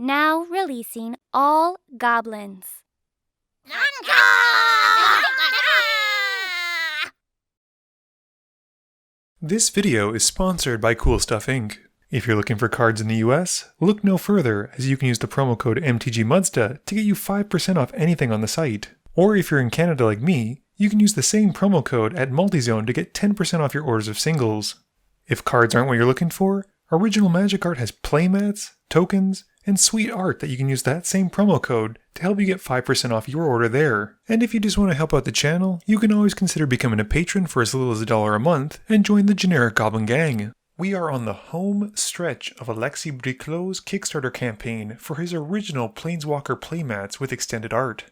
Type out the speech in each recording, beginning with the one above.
Now releasing all goblins. This video is sponsored by Cool Stuff Inc. If you're looking for cards in the US, look no further, as you can use the promo code MTGMudsta to get you 5% off anything on the site. Or if you're in Canada like me, you can use the same promo code at Multizone to get 10% off your orders of singles. If cards aren't what you're looking for, Original Magic Art has playmats, tokens, and sweet art that you can use that same promo code to help you get 5% off your order there. And if you just want to help out the channel, you can always consider becoming a patron for as little as $1 a month and join the generic Goblin Gang. We are on the home stretch of Alexis Briclot's Kickstarter campaign for his original Planeswalker playmats with extended art.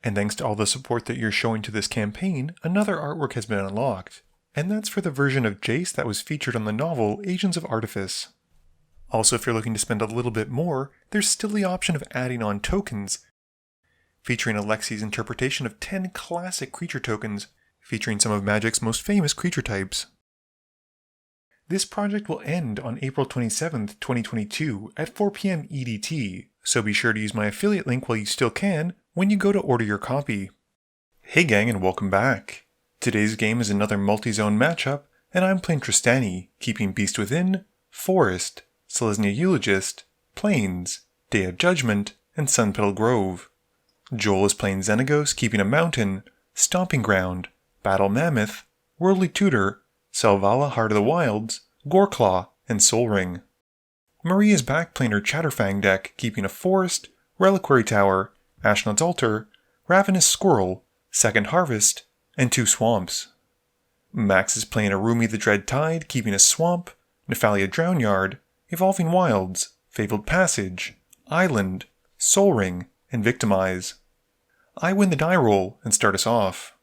And thanks to all the support that you're showing to this campaign, another artwork has been unlocked. And that's for the version of Jace that was featured on the novel Agents of Artifice. Also, if you're looking to spend a little bit more, there's still the option of adding on tokens, featuring Alexis' interpretation of 10 classic creature tokens, featuring some of Magic's most famous creature types. This project will end on April 27th, 2022 at 4 PM EDT, so be sure to use my affiliate link while you still can when you go to order your copy. Hey gang, and welcome back. Today's game is another multi-zone matchup, and I'm playing Trostani, keeping Beast Within, Forest, Selesnya Eulogist, Plains, Day of Judgment, and Sunpetal Grove. Joel is playing Xenagos, keeping a Mountain, Stomping Ground, Battle Mammoth, Worldly Tutor, Selvala Heart of the Wilds, Goreclaw, and Sol Ring. Marie is back playing her Chatterfang deck, keeping a Forest, Reliquary Tower, Ashnod's Altar, Ravenous Squirrel, Second Harvest, and 2 Swamps. Max is playing Araumi the Dread Tide, keeping a Swamp, Nephalia Drownyard, Evolving Wilds, Fabled Passage, Island, Sol Ring, and Victimize. I win the die roll and start us off.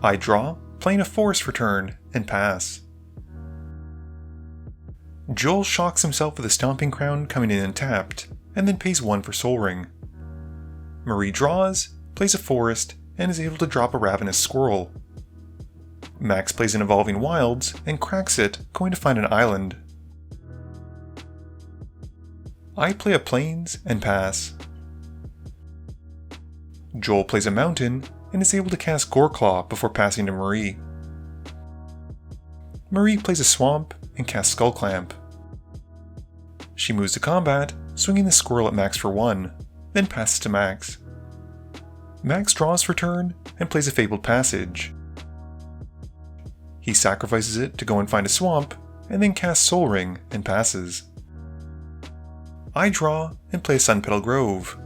I draw, playing a Forest for turn, and pass. Joel shocks himself with a Stomping Crown coming in untapped, and then pays 1 for Sol Ring. Marie draws, plays a Forest, and is able to drop a Ravenous Squirrel. Max plays an Evolving Wilds and cracks it, going to find an island. I play a Plains and pass. Joel plays a Mountain and is able to cast Goreclaw before passing to Marie. Marie plays a Swamp and casts Skullclamp. She moves to combat, swinging the squirrel at Max for 1, then passes to Max. Max draws for turn and plays a Fabled Passage. He sacrifices it to go and find a swamp, and then casts Sol Ring and passes. I draw and play a Sunpetal Grove.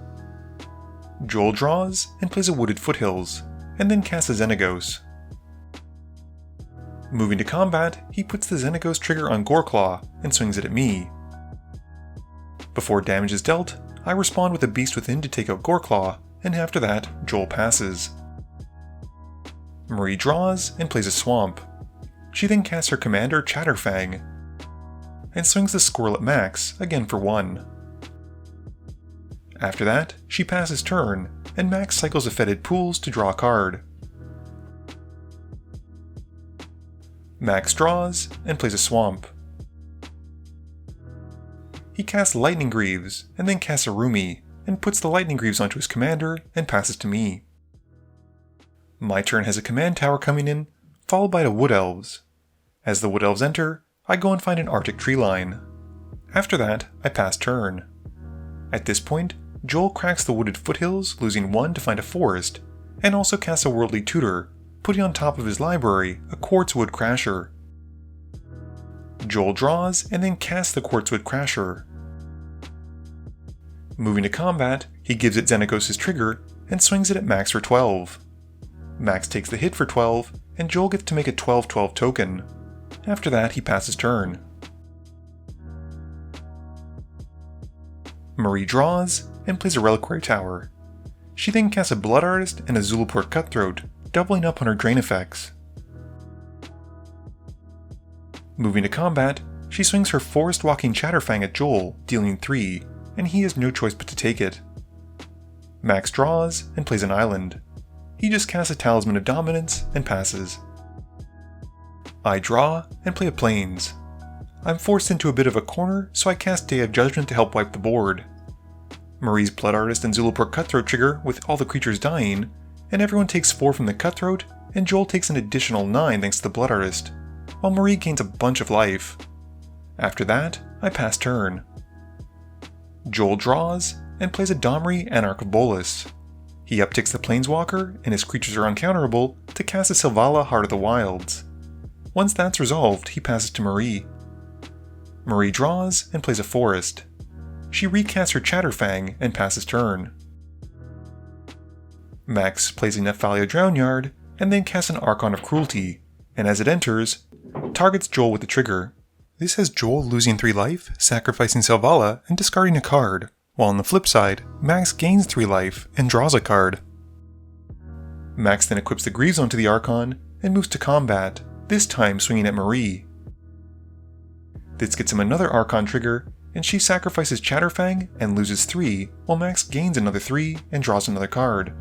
Joel draws and plays a Wooded Foothills, and then casts a Xenagos. Moving to combat, he puts the Xenagos trigger on Goreclaw and swings it at me. Before damage is dealt, I respond with a Beast Within to take out Goreclaw, and after that, Joel passes. Marie draws and plays a Swamp. She then casts her commander Chatterfang, and swings the squirrel at Max, again for 1. After that, she passes turn, and Max cycles a Fetid Pools to draw a card. Max draws and plays a Swamp. He casts Lightning Greaves, and then casts Araumi, and puts the Lightning Greaves onto his commander and passes to me. My turn has a command tower coming in, followed by the Wood Elves. As the Wood Elves enter, I go and find an Arctic tree line. After that, I pass turn. At this point, Joel cracks the Wooded Foothills, losing 1 to find a Forest, and also casts a Worldly Tutor, putting on top of his library a Quartzwood Crasher. Joel draws and then casts the Quartzwood Crasher. Moving to combat, he gives it Xenagos' trigger and swings it at Max for 12. Max takes the hit for 12, and Joel gets to make a 12/12 token. After that, he passes turn. Marie draws and plays a Reliquary Tower. She then casts a Blood Artist and a Zulaport Cutthroat, doubling up on her drain effects. Moving to combat, she swings her Forest Walking Chatterfang at Joel, dealing 3, and he has no choice but to take it. Max draws and plays an island. He just casts a Talisman of Dominance and passes. I draw and play a Plains. I'm forced into a bit of a corner, so I cast Day of Judgment to help wipe the board. Marie's Blood Artist and Zulapur Cutthroat trigger with all the creatures dying, and everyone takes 4 from the Cutthroat, and Joel takes an additional 9 thanks to the Blood Artist, while Marie gains a bunch of life. After that, I pass turn. Joel draws, and plays a Domri Anarch of Bolas. He upticks the Planeswalker, and his creatures are uncounterable, to cast a Selvala Heart of the Wilds. Once that's resolved, he passes to Marie. Marie draws, and plays a Forest. She recasts her Chatterfang, and passes turn. Max plays a Nephalia Drownyard, and then casts an Archon of Cruelty, and as it enters, targets Joel with the trigger. This has Joel losing 3 life, sacrificing Selvala, and discarding a card, while on the flip side, Max gains 3 life and draws a card. Max then equips the Greaves onto the Archon, and moves to combat, this time swinging at Marie. This gets him another Archon trigger, and she sacrifices Chatterfang and loses 3, while Max gains another 3 and draws another card.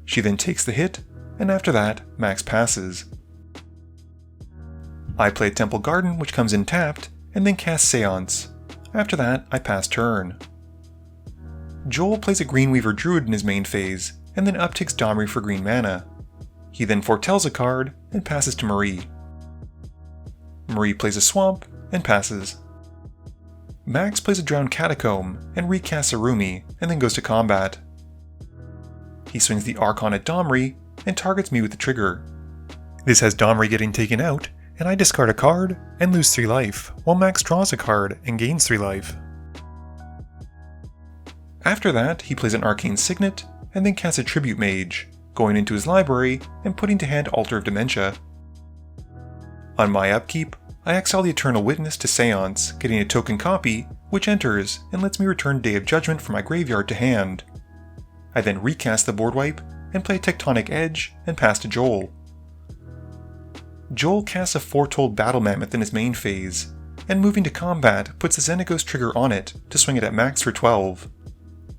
She then takes the hit, and after that, Max passes. I play Temple Garden, which comes in tapped, and then cast Seance. After that, I pass turn. Joel plays a Greenweaver Druid in his main phase, and then upticks Domri for green mana. He then foretells a card, and passes to Marie. Marie plays a Swamp, and passes. Max plays a Drowned Catacomb, and recasts Araumi, and then goes to combat. He swings the Archon at Domri, and targets me with the trigger. This has Domri getting taken out, and I discard a card, and lose 3 life, while Max draws a card and gains 3 life. After that, he plays an Arcane Signet, and then casts a Tribute Mage, going into his library, and putting to hand Altar of Dementia. On my upkeep, I exile the Eternal Witness to Seance, getting a token copy, which enters, and lets me return Day of Judgment from my graveyard to hand. I then recast the board wipe, and play Tectonic Edge, and pass to Joel. Joel casts a Foretold Battle Mammoth in his main phase, and moving to combat puts the Xenagos trigger on it to swing it at Max for 12.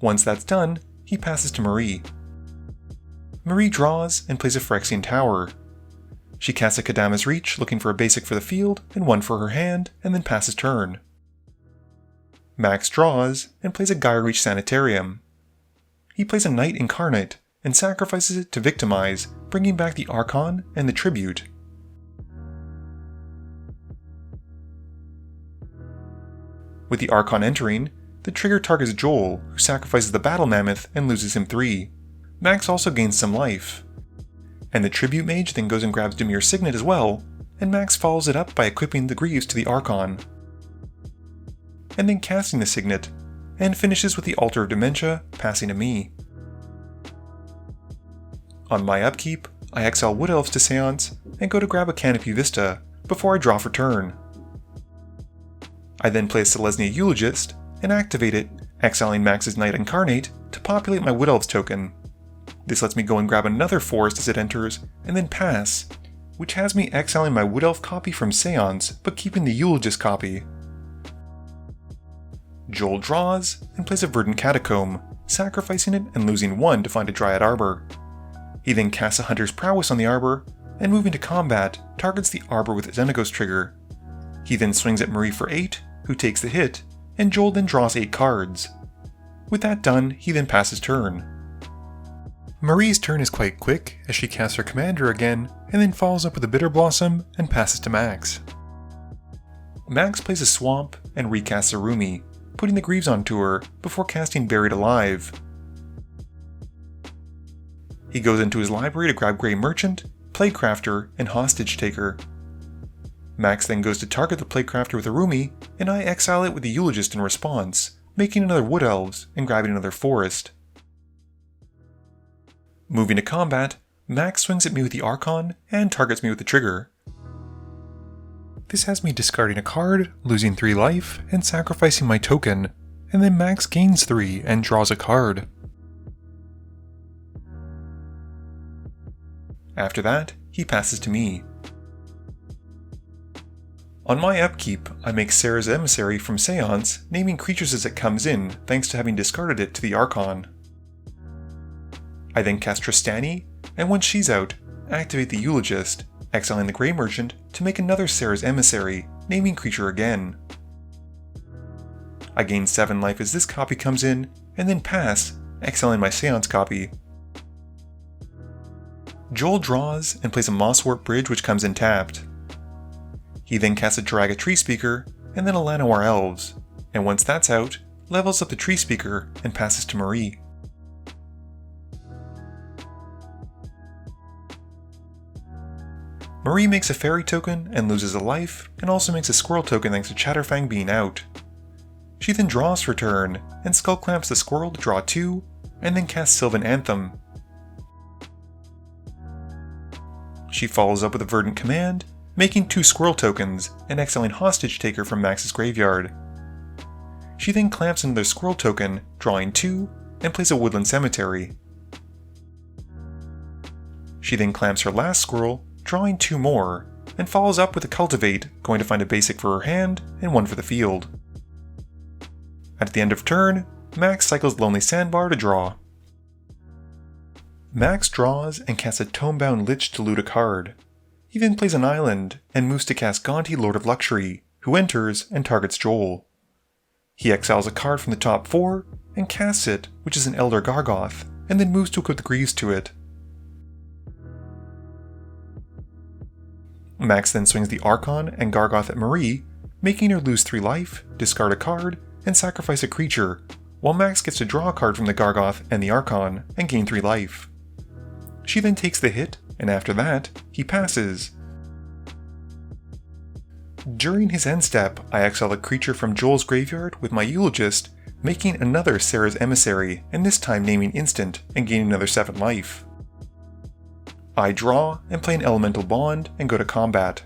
Once that's done, he passes to Marie. Marie draws and plays a Phyrexian Tower. She casts a Kadama's Reach looking for a basic for the field and 1 for her hand, and then passes turn. Max draws and plays a Gaia Reach Sanitarium. He plays a Knight Incarnate and sacrifices it to Victimize, bringing back the Archon and the Tribute. With the Archon entering, the trigger targets Joel, who sacrifices the Battle Mammoth and loses him 3. Max also gains some life. And the Tribute Mage then goes and grabs Demir's Signet as well, and Max follows it up by equipping the Greaves to the Archon. And then casting the Signet, and finishes with the Altar of Dementia, passing to me. On my upkeep, I exile Wood Elves to Seance, and go to grab a Canopy Vista, before I draw for turn. I then play a Selesnya Eulogist, and activate it, exiling Max's Knight Incarnate to populate my Wood Elves token. This lets me go and grab another forest as it enters, and then pass, which has me exiling my Wood Elf copy from Seance, but keeping the Eulogist copy. Joel draws, and plays a Verdant Catacomb, sacrificing it and losing 1 to find a Dryad Arbor. He then casts a Hunter's Prowess on the Arbor, and moving to combat, targets the Arbor with Xenagos trigger. He then swings at Marie for 8, who takes the hit, and Joel then draws 8 cards. With that done, he then passes turn. Marie's turn is quite quick, as she casts her Commander again, and then follows up with a Bitter Blossom and passes to Max. Max plays a Swamp and recasts Araumi, putting the Greaves onto her before casting Buried Alive. He goes into his library to grab Grey Merchant, Plaguecrafter, and Hostage Taker. Max then goes to target the Plaguecrafter with Araumi, and I exile it with the Eulogist in response, making another Wood Elves and grabbing another Forest. Moving to combat, Max swings at me with the Archon and targets me with the trigger. This has me discarding a card, losing 3 life, and sacrificing my token, and then Max gains 3 and draws a card. After that, he passes to me. On my upkeep, I make Sarah's Emissary from Seance, naming creatures as it comes in thanks to having discarded it to the Archon. I then cast Trostani, and once she's out, activate the Eulogist, exiling the Grey Merchant to make another Sarah's Emissary, naming creature again. I gain 7 life as this copy comes in, and then pass, exiling my Seance copy. Joel draws and plays a Mosswort Bridge which comes in tapped. He then casts a Drag a Tree Speaker, and then a Llanowar Elves, and once that's out, levels up the Tree Speaker and passes to Marie. Marie makes a Fairy token and loses a life, and also makes a Squirrel token thanks to Chatterfang being out. She then draws for turn, and Skull Clamps the Squirrel to draw 2, and then casts Sylvan Anthem. She follows up with a Verdant Command, making 2 Squirrel tokens, and exiling Hostage Taker from Max's graveyard. She then clamps another Squirrel token, drawing 2, and plays a Woodland Cemetery. She then clamps her last Squirrel, drawing 2 more, and follows up with a Cultivate, going to find a basic for her hand, and 1 for the field. At the end of turn, Max cycles Lonely Sandbar to draw. Max draws and casts a Tomebound Lich to loot a card. He then plays an island, and moves to cast Gonti Lord of Luxury, who enters and targets Joel. He exiles a card from the top 4, and casts it, which is an Elder Gargoth, and then moves to equip the Greaves to it. Max then swings the Archon and Gargoth at Marie, making her lose 3 life, discard a card, and sacrifice a creature, while Max gets to draw a card from the Gargoth and the Archon, and gain 3 life. She then takes the hit, and after that, he passes. During his end step, I exile a creature from Joel's graveyard with my Eulogist, making another Sarah's Emissary, and this time naming instant, and gaining another 7 life. I draw, and play an Elemental Bond, and go to combat.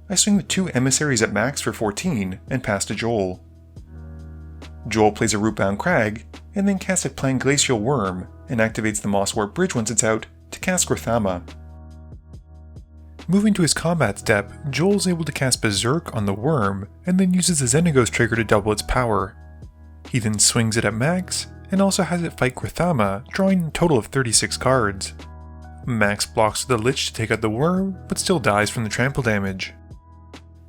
I swing the 2 emissaries at Max for 14, and pass to Joel. Joel plays a Rootbound Crag, and then casts a Planglacial Worm, and activates the Mosswort Bridge once it's out, to cast Grithama. Moving to his combat step, Joel's able to cast Berserk on the worm, and then uses the Xenagos trigger to double its power. He then swings it at Max, and also has it fight Grithama, drawing a total of 36 cards. Max blocks the Lich to take out the worm, but still dies from the trample damage.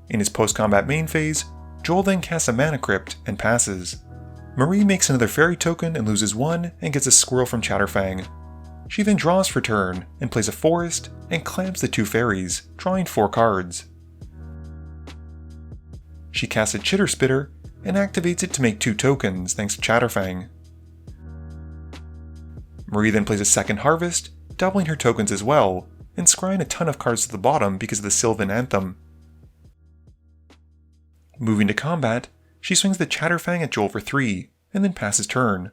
In his post-combat main phase, Joel then casts a Mana Crypt and passes. Marie makes another Fairy token and loses 1, and gets a Squirrel from Chatterfang. She then draws for turn, and plays a Forest, and clamps the 2 fairies, drawing 4 cards. She casts a Chitter Spitter, and activates it to make 2 tokens thanks to Chatterfang. Marie then plays a second Harvest, doubling her tokens as well, and scrying a ton of cards to the bottom because of the Sylvan Anthem. Moving to combat, she swings the Chatterfang at Joel for 3, and then passes turn.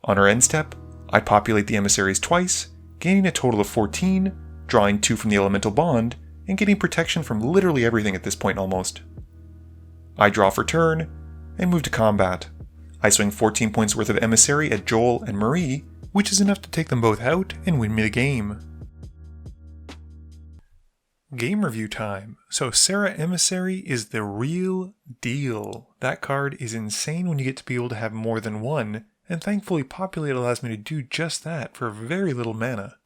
On her end step, I populate the emissaries twice, gaining a total of 14, drawing 2 from the Elemental Bond, and getting protection from literally everything at this point almost. I draw for turn, and move to combat. I swing 14 points worth of emissary at Joel and Marie, which is enough to take them both out and win me the game. Game review time. So Sarah Emissary is the real deal. That card is insane when you get to be able to have more than one, and thankfully Populate allows me to do just that for very little mana.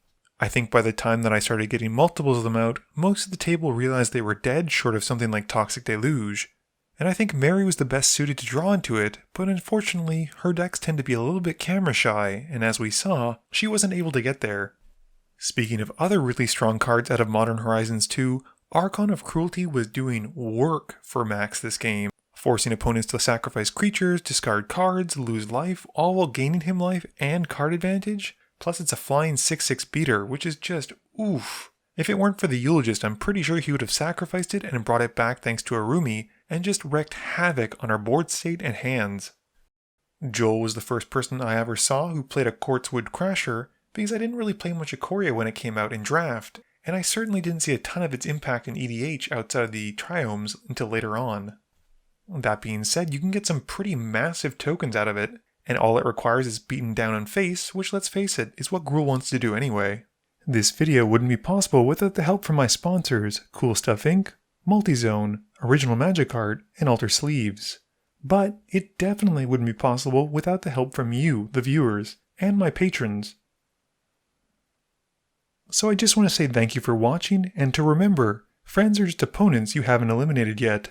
I think by the time that I started getting multiples of them out, most of the table realized they were dead short of something like Toxic Deluge. And I think Mary was the best suited to draw into it, but unfortunately her decks tend to be a little bit camera shy, and as we saw, she wasn't able to get there. Speaking of other really strong cards out of Modern Horizons 2, Archon of Cruelty was doing work for Max this game, forcing opponents to sacrifice creatures, discard cards, lose life, all while gaining him life and card advantage. Plus it's a flying 6/6 beater, which is just oof. If it weren't for the Eulogist, I'm pretty sure he would have sacrificed it and brought it back thanks to Araumi, and just wreaked havoc on our board state and hands. Joel was the first person I ever saw who played a Quartzwood Crasher, because I didn't really play much Ikoria when it came out in Draft, and I certainly didn't see a ton of its impact in EDH outside of the Triomes until later on. That being said, you can get some pretty massive tokens out of it, and all it requires is beaten down on face, which let's face it, is what Gruul wants to do anyway. This video wouldn't be possible without the help from my sponsors, Cool Stuff Inc., Multizone, Original Magic Art, and Alter Sleeves. But it definitely wouldn't be possible without the help from you, the viewers, and my patrons. So I just want to say thank you for watching, and to remember, friends are just opponents you haven't eliminated yet.